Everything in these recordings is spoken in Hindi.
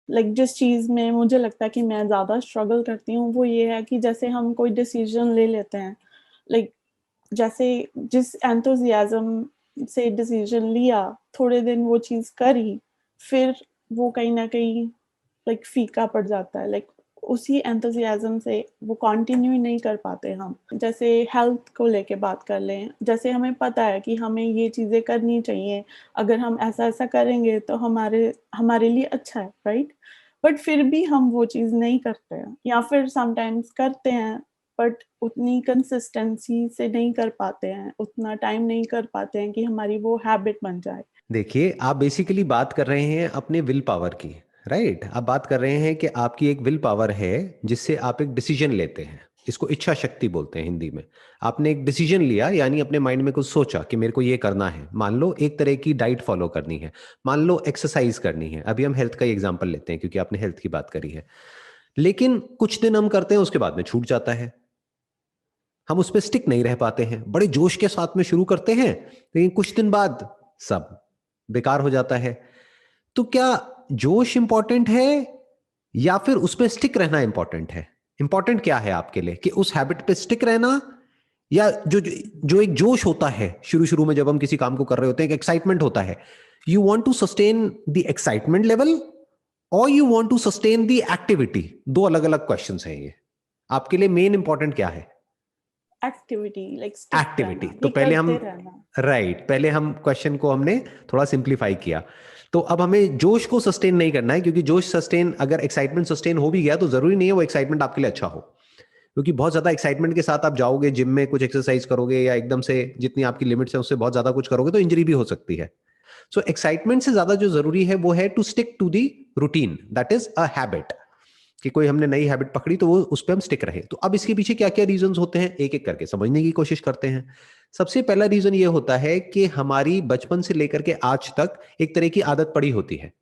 लाइक जिस चीज में मुझे लगता है कि मैं ज्यादा स्ट्रगल करती हूँ वो ये है कि जैसे हम कोई डिसीजन ले लेते हैं, लाइक जैसे जिस एंथुजियाज्म से डिसीजन लिया, थोड़े दिन वो चीज करी, फिर वो कहीं ना कहीं लाइक फीका पड़ जाता है। लाइक उसी एंथुजियाज्म से वो कंटिन्यू ही नहीं कर पाते हम। जैसे हेल्थ को लेके बात कर लें, जैसे हमें पता है कि हमें ये चीजें करनी चाहिए, अगर हम ऐसा ऐसा करेंगे तो हमारे हमारे लिए अच्छा है, राइट? बट फिर भी हम वो चीज नहीं करते हैं, या फिर समटाइम्स करते हैं बट उतनी कंसिस्टेंसी से नहीं कर पाते हैं, उतना टाइम नहीं कर पाते हैं कि हमारी वो हैबिट बन जाए। देखिए, आप बेसिकली बात कर रहे हैं अपने विल पावर की। राइट, आप बात कर रहे हैं कि आपकी एक विल पावर है जिससे आप एक डिसीजन लेते हैं। इसको इच्छा शक्ति बोलते हैं हिंदी में। आपने एक डिसीजन लिया, यानी अपने माइंड में कुछ सोचा कि मेरे को ये करना है। मान लो एक तरह की डाइट फॉलो करनी है, मान लो एक्सरसाइज करनी है। अभी हम हेल्थ का एग्जांपल लेते हैं क्योंकि आपने हेल्थ की बात करी है। लेकिन कुछ दिन हम करते हैं, उसके बाद में छूट जाता है। हम उस पर स्टिक नहीं रह पाते हैं। बड़े जोश के साथ में शुरू करते हैं, लेकिन कुछ दिन बाद सब बेकार हो जाता है। तो क्या जोश इंपॉर्टेंट है या फिर उस पर स्टिक रहना इंपॉर्टेंट है? इंपॉर्टेंट क्या है आपके लिए, कि उस हैबिट पे स्टिक रहना, या जो जो एक जोश होता है शुरू शुरू में जब हम किसी काम को कर रहे होते हैं, एक एक्साइटमेंट होता है। You want to sustain the excitement level और you want to sustain the activity. दो अलग अलग क्वेश्चंस हैं ये। आपके लिए मेन इंपॉर्टेंट क्या है? Activity, like stick activity. रहना, तो ये पहले हम, करते रहना। राइट, पहले हम क्वेश्चन को हमने थोड़ा सिंप्लीफाई किया। तो अब हमें जोश को सस्टेन नहीं करना है, क्योंकि जोश सस्टेन, अगर एक्साइटमेंट सस्टेन हो भी गया तो जरूरी नहीं है वो एक्साइटमेंट आपके लिए अच्छा हो। क्योंकि बहुत ज्यादा एक्साइटमेंट के साथ आप जाओगे जिम में, कुछ एक्सरसाइज करोगे या एकदम से जितनी आपकी लिमिट्स है उससे बहुत ज्यादा कुछ करोगे तो इंजरी भी हो सकती है। सो एक्साइटमेंट से ज्यादा जो जरूरी है वो है to stick to the routine, that is a habit. कि कोई हमने नई हैबिट पकड़ी तो वो उस पर हम स्टिक रहे। तो अब इसके पीछे क्या क्या रीजंस होते हैं, एक एक करके समझने की कोशिश करते हैं। सबसे पहला रीजन ये होता है कि हमारी बचपन से लेकर के आज तक एक तरह की आदत पड़ी होती है।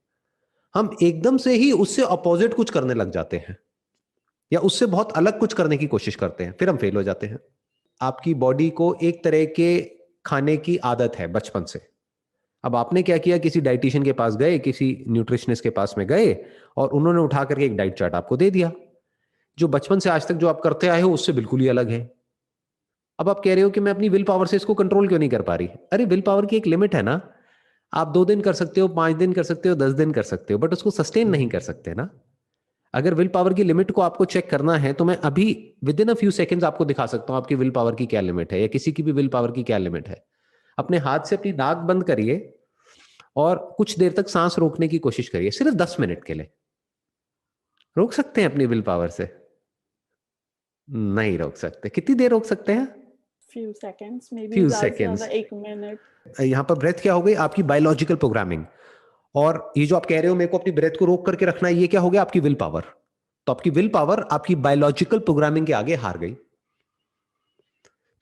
हम एकदम से ही उससे अपोजिट कुछ करने लग जाते हैं, या उससे बहुत अलग कुछ करने की कोशिश करते हैं, फिर हम फेल हो जाते हैं। आपकी बॉडी को एक तरह के खाने की आदत है बचपन से। अब आपने क्या किया, किसी डाइटिशियन के पास गए, किसी न्यूट्रिशनिस्ट के पास में गए, और उन्होंने उठा करके एक डाइट चार्ट आपको दे दिया जो बचपन से आज तक जो आप करते आए हो उससे बिल्कुल ही अलग है। अब आप कह रहे हो कि मैं अपनी विल पावर से इसको कंट्रोल क्यों नहीं कर पा रही? अरे, विल पावर की एक लिमिट है ना। आप 2 दिन कर सकते हो, 5 दिन कर सकते हो, 10 दिन कर सकते हो, बट उसको सस्टेन नहीं कर सकते ना। अगर विल पावर की लिमिट को आपको चेक करना है तो मैं अभी with in a few seconds आपको दिखा सकता हूं आपकी विल पावर की क्या लिमिट है, या किसी की भी विल पावर की क्या लिमिट है। अपने हाथ से अपनी नाक बंद करिए और कुछ देर तक सांस रोकने की कोशिश करिए, सिर्फ 10 मिनट के लिए। रोक सकते हैं अपनी विल पावर से? नहीं रोक सकते। कितनी देर रोक सकते हैं? Few seconds, may be few ज्यादा से ज्यादा सेकेंड्स। 1 मिनट। यहां पर ब्रेथ क्या हो गई? आपकी बायोलॉजिकल प्रोग्रामिंग। और ये जो आप कह रहे हो मेरे को अपनी ब्रेथ को रोक करके रखना है, ये क्या हो गया? आपकी विल पावर। तो आपकी विल पावर आपकी बायोलॉजिकल प्रोग्रामिंग के आगे हार गई।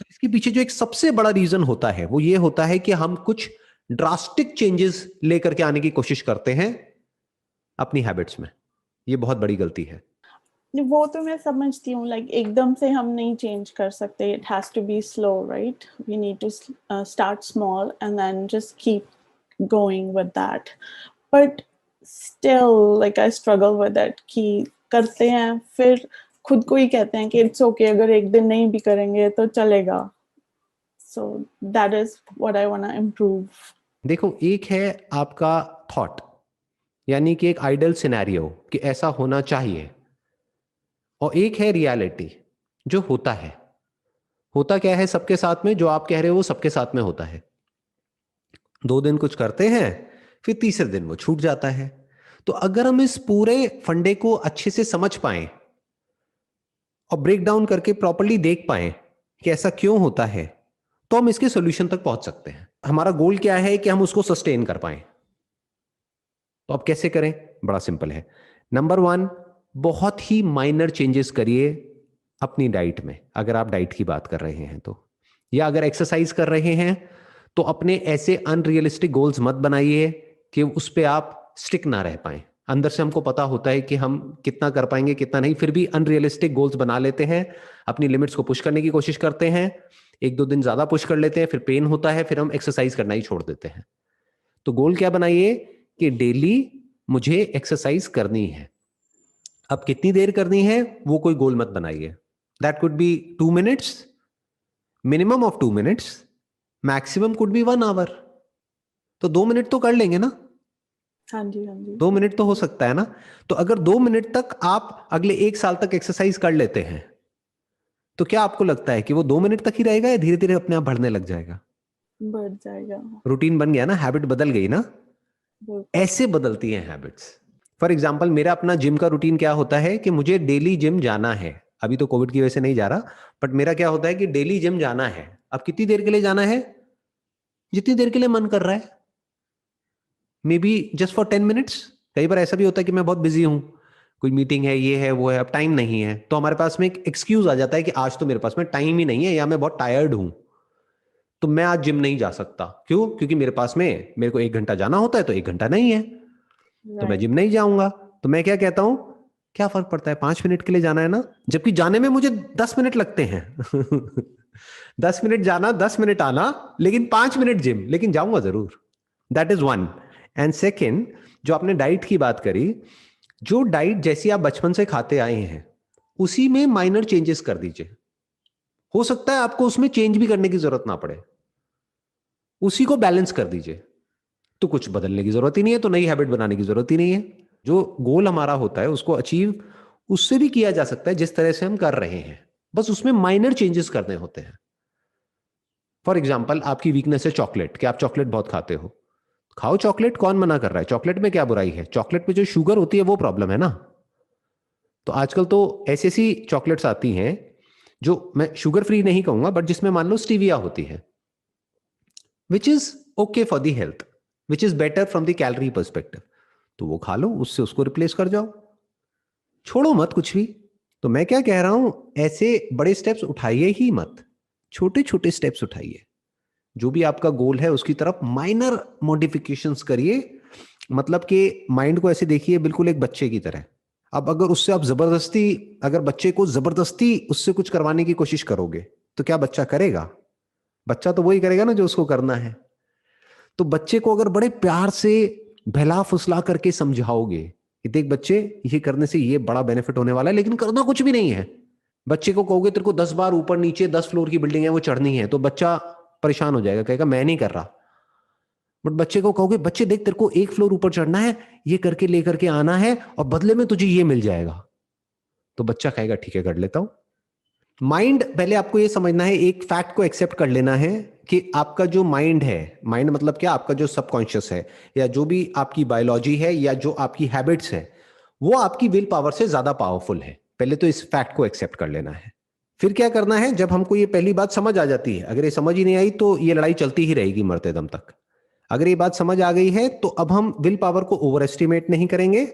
तो इसके पीछे जो एक सबसे बड़ा रीजन होता है वो ये होता है कि हम कुछ ड्रास्टिक चेंजेस लेकर के आने की कोशिश करते हैं अपनी हैबिट्स में। ये बहुत बड़ी गलती है। वो तो मैं समझती हूँ, लाइक एकदम से हम नहीं चेंज कर सकते, it has to be slow, right? We need to start small and then just keep going with that. But still like I struggle with that कि करते हैं, फिर खुद को ही कहते हैं कि इट्स ओके, अगर एक दिन नहीं भी करेंगे तो चलेगा। So that is what I want to improve. देखो, एक है आपका थॉट, यानी कि एक आइडल सिनेरियो कि ऐसा होना चाहिए, और एक है रियलिटी जो होता है। होता क्या है सबके साथ में? जो आप कह रहे हो वो सबके साथ में होता है। 2 दिन कुछ करते हैं, फिर तीसरे दिन वो छूट जाता है। तो अगर हम इस पूरे फंडे को अच्छे से समझ पाए और ब्रेक डाउन करके प्रॉपरली देख पाए कि ऐसा क्यों होता है, तो हम इसके सॉल्यूशन तक पहुंच सकते हैं। हमारा गोल क्या है कि हम उसको सस्टेन कर पाए। तो अब कैसे करें? बड़ा सिंपल है। नंबर 1, बहुत ही माइनर चेंजेस करिए अपनी डाइट में, अगर आप डाइट की बात कर रहे हैं तो। या अगर एक्सरसाइज कर रहे हैं तो अपने ऐसे अनरियलिस्टिक गोल्स मत बनाइए कि उस पे आप स्टिक ना रह पाए। अंदर से हमको पता होता है कि हम कितना कर पाएंगे कितना नहीं, फिर भी अनरियलिस्टिक गोल्स बना लेते हैं, अपनी लिमिट्स को पुश करने की कोशिश करते हैं। 1-2 दिन ज्यादा पुश कर लेते हैं, फिर पेन होता है, फिर हम एक्सरसाइज करना ही छोड़ देते हैं। तो गोल क्या बनाइए कि डेली मुझे एक्सरसाइज करनी है। अब कितनी देर करनी है वो कोई गोल मत बनाइए। That could be 2 minutes, minimum of 2 minutes, maximum could be 1 hour. तो 2 मिनट तो कर लेंगे ना, हाँ जी, हाँ जी। 2 मिनट तो हो सकता है ना। तो अगर 2 मिनट तक आप अगले 1 साल तक एक्सरसाइज कर लेते हैं, तो क्या आपको लगता है कि वो 2 मिनट तक ही रहेगा या धीरे धीरे अपने आप बढ़ने लग जाएगा? बढ़ जाएगा। रूटीन बन गया ना, हैबिट बदल गई ना। बिल्कुल। ऐसे बदलती हैं हैबिट्स। फॉर एग्जाम्पल मेरा अपना जिम का रूटीन क्या होता है कि मुझे डेली जिम जाना है। अभी तो कोविड की वजह से नहीं जा रहा, बट मेरा क्या होता है कि डेली जिम जाना है। अब कितनी देर के लिए जाना है? जितनी देर के लिए मन कर रहा है, may be just for 10 minutes. कई बार ऐसा भी होता है कि मैं बहुत बिजी हूं, कोई मीटिंग है, ये है वो है, अब टाइम नहीं है, तो हमारे पास में एक एक्सक्यूज आ जाता है कि आज तो मेरे पास में टाइम ही नहीं है या मैं बहुत टायर्ड हूं, तो मैं आज जिम नहीं जा सकता। क्यों? क्योंकि मेरे पास में मेरे को 1 घंटा जाना होता है, तो 1 घंटा नहीं है, तो मैं जिम राइट। नहीं जाऊंगा। तो मैं क्या कहता हूं, क्या फर्क पड़ता है, 5 मिनट के लिए जाना है ना, जबकि जाने में मुझे 10 मिनट लगते हैं। 10 मिनट जाना, 10 मिनट आना, लेकिन 5 मिनट जिम, लेकिन जाऊंगा जरूर। That is one. And second, जो आपने डाइट की बात करी, जो डाइट जैसी आप बचपन से खाते आए हैं उसी में माइनर चेंजेस कर दीजिए। हो सकता है आपको उसमें चेंज भी करने की जरूरत ना पड़े, उसी को बैलेंस कर दीजिए, तो कुछ बदलने की जरूरत ही नहीं है, तो नई हैबिट बनाने की जरूरत ही नहीं है। जो गोल हमारा होता है उसको अचीव उससे भी किया जा सकता है जिस तरह से हम कर रहे हैं, बस उसमें माइनर चेंजेस करने होते हैं। फॉर एग्जाम्पल आपकी वीकनेस है चॉकलेट, कि आप चॉकलेट बहुत खाते हो, खाओ चॉकलेट, कौन मना कर रहा है? चॉकलेट में क्या बुराई है? चॉकलेट में जो शुगर होती है वो प्रॉब्लम है ना। तो आजकल तो ऐसी ऐसी चॉकलेट्स आती हैं जो मैं शुगर फ्री नहीं कहूंगा, बट जिसमें मान लो स्टीविया होती है, which is okay for the health, which is better from the calorie perspective, तो वो खा लो, उससे उसको रिप्लेस कर जाओ, छोड़ो मत कुछ भी। तो मैं क्या कह रहा हूं, ऐसे बड़े स्टेप्स उठाइए ही मत, छोटे छोटे स्टेप्स उठाइए। जो भी आपका गोल है उसकी तरफ माइनर मॉडिफिकेशंस करिए। मतलब कि माइंड को ऐसे देखिए बिल्कुल एक बच्चे की तरह। अब अगर उससे आप जबरदस्ती, अगर बच्चे को जबरदस्ती उससे कुछ करवाने की कोशिश करोगे, तो क्या बच्चा करेगा? बच्चा तो वही करेगा ना जो उसको करना है। तो बच्चे को अगर बड़े प्यार से बहला फुसला करके समझाओगे कि देख बच्चे, ये करने से ये बड़ा बेनिफिट होने वाला है, लेकिन करना कुछ भी नहीं है। बच्चे को कहोगे तेरे को 10 बार ऊपर नीचे 10 फ्लोर की बिल्डिंग है वो चढ़नी है, तो बच्चा परेशान हो जाएगा, कहेगा मैं नहीं कर रहा। बट बच्चे को कहोगे बच्चे देख तेरे को 1 फ्लोर ऊपर चढ़ना है, ये करके लेकर के आना है, और बदले में तुझे ये मिल जाएगा, तो बच्चा कहेगा ठीक है कर लेता हूं। माइंड, पहले आपको ये समझना है, एक फैक्ट को एक्सेप्ट कर लेना है कि आपका जो माइंड है, माइंड मतलब क्या, आपका जो सबकॉन्शियस है, या जो भी आपकी बायोलॉजी है, या जो आपकी हैबिट्स है, वो आपकी विल पावर से ज्यादा पावरफुल है। पहले तो इस फैक्ट को एक्सेप्ट कर लेना है। फिर क्या करना है, जब हमको ये पहली बात समझ आ जाती है, अगर ये समझ ही नहीं आई तो ये लड़ाई चलती ही रहेगी मरते दम तक। अगर ये बात समझ आ गई है तो अब हम विल पावर को ओवर एस्टिमेट नहीं करेंगे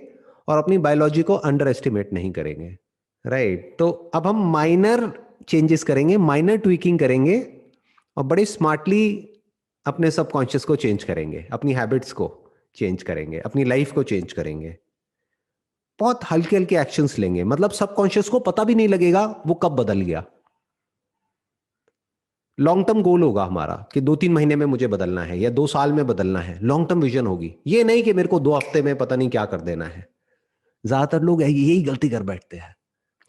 और अपनी बायोलॉजी को अंडर एस्टिमेट नहीं करेंगे। राइट, तो अब हम माइनर चेंजेस करेंगे, माइनर ट्वीकिंग करेंगे, और बड़े स्मार्टली अपने सबकॉन्शियस को चेंज करेंगे, अपनी हैबिट्स को चेंज करेंगे, अपनी लाइफ को चेंज करेंगे। बहुत हल्के हल्के एक्शंस लेंगे, मतलब सबकॉन्शियस को पता भी नहीं लगेगा वो कब बदल गया। लॉन्ग टर्म गोल होगा हमारा कि 2-3 महीने में मुझे बदलना है या 2 साल में बदलना है, लॉन्ग टर्म विजन होगी, ये नहीं कि मेरे को 2 हफ्ते में पता नहीं क्या कर देना है। ज्यादातर लोग यही गलती कर बैठते हैं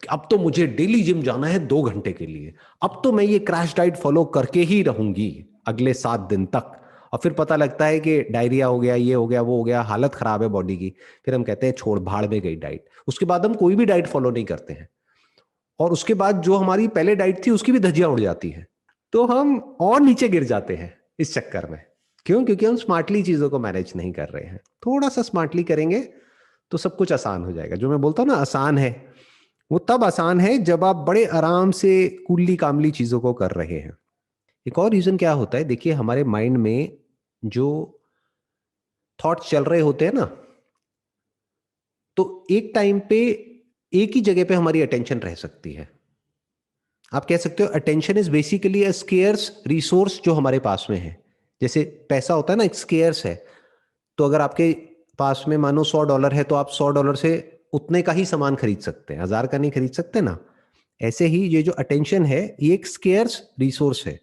कि अब तो मुझे डेली जिम जाना है 2 घंटे के लिए, अब तो मैं ये क्रैश डाइट फॉलो करके ही रहूंगी अगले 7 दिन तक, और फिर पता लगता है कि डायरिया हो गया, ये हो गया, वो हो गया, हालत खराब है बॉडी की। फिर हम कहते हैं छोड़, भाड़ में गई डाइट। उसके बाद हम कोई भी डाइट फॉलो नहीं करते हैं, और उसके बाद जो हमारी पहले डाइट थी उसकी भी धज्जियां उड़ जाती हैं, तो हम और नीचे गिर जाते हैं इस चक्कर में। क्यों? क्योंकि हम स्मार्टली चीजों को मैनेज नहीं कर रहे हैं। थोड़ा सा स्मार्टली करेंगे तो सब कुछ आसान हो जाएगा। जो मैं बोलता हूं ना आसान है, वो तब आसान है जब आप बड़े आराम से कूली कामली चीजों को कर रहे हैं। एक और रीजन क्या होता है, देखिए हमारे माइंड में जो थॉट्स चल रहे होते हैं ना, तो एक टाइम पे एक ही जगह पे हमारी अटेंशन रह सकती है। आप कह सकते हो attention is basically a scarce resource जो हमारे पास में है। जैसे पैसा होता है ना, एक स्केयर्स है, तो अगर आपके पास में मानो $100 है, तो आप $100 से उतने का ही सामान खरीद सकते हैं, 1000 का नहीं खरीद सकते ना। ऐसे ही ये जो अटेंशन है ये एक स्केयर्स रिसोर्स है,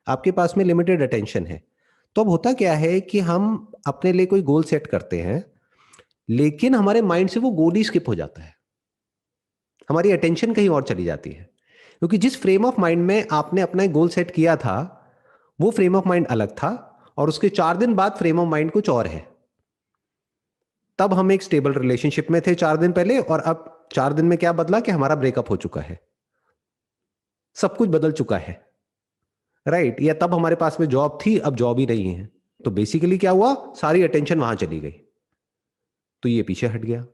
आपके पास में लिमिटेड अटेंशन है। तो अब होता क्या है कि हम अपने लिए कोई गोल सेट करते हैं, लेकिन हमारे माइंड से वो गोल ही स्किप हो जाता है, हमारी अटेंशन कहीं और चली जाती है, क्योंकि जिस फ्रेम ऑफ माइंड में आपने अपना गोल सेट किया था वो फ्रेम ऑफ माइंड अलग था, और उसके 4 दिन बाद फ्रेम ऑफ माइंड कुछ और है। तब हम एक स्टेबल रिलेशनशिप में थे 4 दिन पहले, और अब 4 दिन में क्या बदला कि हमारा ब्रेकअप हो चुका है, सब कुछ बदल चुका है, राइट? या तब हमारे पास में जॉब थी, अब जॉब ही नहीं है, तो बेसिकली क्या हुआ, सारी अटेंशन वहां चली गई, तो ये पीछे हट गया।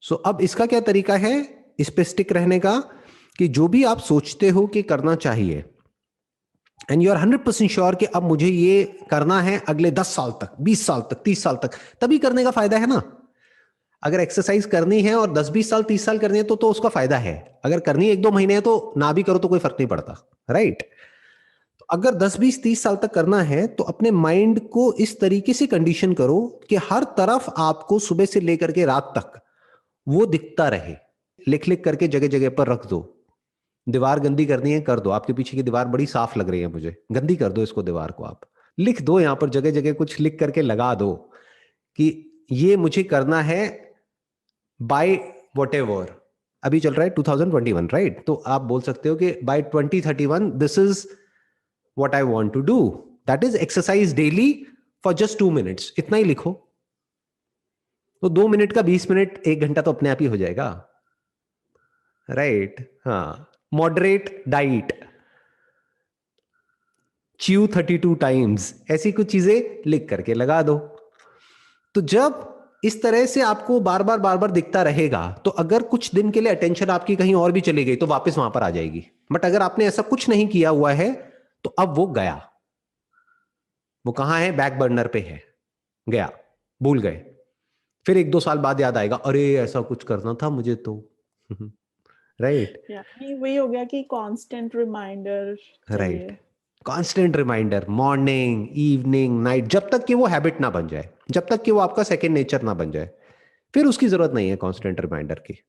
सो अब इसका क्या तरीका है इस पे स्टिक रहने का, कि जो भी आप सोचते हो कि करना चाहिए, एंड यू आर 100% श्योर कि अब मुझे ये करना है अगले 10 साल तक, 20 साल तक, 30 साल तक, तभी करने का फायदा है ना। अगर एक्सरसाइज करनी है और 10-20 साल 30 साल करनी है तो उसका फायदा है, अगर करनी 1-2 महीने है तो ना भी करो तो कोई फर्क नहीं पड़ता, राइट? तो अगर 10-20-30 साल तक करना है तो अपने माइंड को इस तरीके से कंडीशन करो कि हर तरफ आपको सुबह से लेकर के रात तक वो दिखता रहे, लिख लिख करके जगह जगह पर रख दो। दीवार गंदी करनी है कर दो, आपके पीछे की दीवार बड़ी साफ लग रही है, मुझे गंदी कर दो इसको, दीवार को आप लिख दो, यहां पर जगह जगह कुछ लिख करके लगा दो कि ये मुझे करना है बाय व्हाटएवर। अभी चल रहा है 2021, राइट? तो आप बोल सकते हो कि by 2031 this is what I want to do, that is exercise daily for just 2 minutes, इतना ही लिखो। तो 2 मिनट का 20 मिनट 1 घंटा तो अपने आप ही हो जाएगा, राइट? हाँ, मॉडरेट डाइट, च्यू 32 टाइम्स, ऐसी कुछ चीजें लिख करके लगा दो। तो जब इस तरह से आपको बार बार दिखता रहेगा, तो अगर कुछ दिन के लिए अटेंशन आपकी कहीं और भी चली गई तो वापस वहां पर आ जाएगी। बट अगर आपने ऐसा कुछ नहीं किया हुआ है तो अब वो गया, वो कहां है, बैक बर्नर पे है, गया, भूल गए। फिर 1-2 साल बाद याद आएगा, अरे ऐसा कुछ करना था मुझे तो, राइट? नहीं, वही हो गया कि कांस्टेंट रिमाइंडर राइट, चाहिए। Constant reminder, morning, evening, night, जब तक कि वो हैबिट ना बन जाए, जब तक कि वो आपका सेकंड नेचर ना बन जाए, फिर उसकी जरूरत नहीं है कांस्टेंट रिमाइंडर की।